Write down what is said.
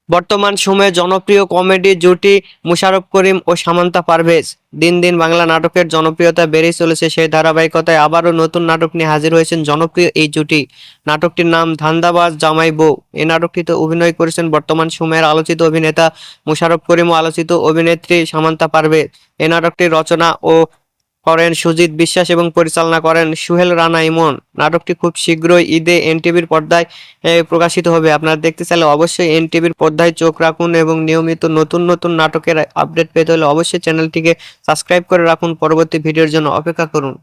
বর্তমান সময়ে জনপ্রিয় কমেডি জুটি মোশাররফ করিম ও সামান্তা পারভেজ। দিন দিন বাংলা নাটকের জনপ্রিয়তা বেড়েই চলেছে, সেই ধারাবাহিকতায় আবারও নতুন নাটক নিয়ে হাজির হয়েছেন জনপ্রিয় এই জুটি। নাটকটির নাম ধান্দাবাজ জামাই বউ। এই নাটকটিতে অভিনয় করেছেন বর্তমান সময়ের আলোচিত অভিনেতা মোশাররফ করিম ও আলোচিত অভিনেত্রী সামান্তা পারভেজ। এই নাটকটির রচনা ও করেন সুজিত বিশ্বাস এবং পরিচালনা করেন সুহেল রানা ইমন। নাটকটি খুব শীঘ্রই ঈদে এনটিভির পর্দায় প্রকাশিত হবে। আপনারা দেখতে চাইলে অবশ্যই এনটিভির পর্দায় চোখ রাখুন এবং নিয়মিত নতুন নতুন নাটকের আপডেট পেতে হলে অবশ্যই চ্যানেলটিকে সাবস্ক্রাইব করে রাখুন। পরবর্তী ভিডিওর জন্য অপেক্ষা করুন।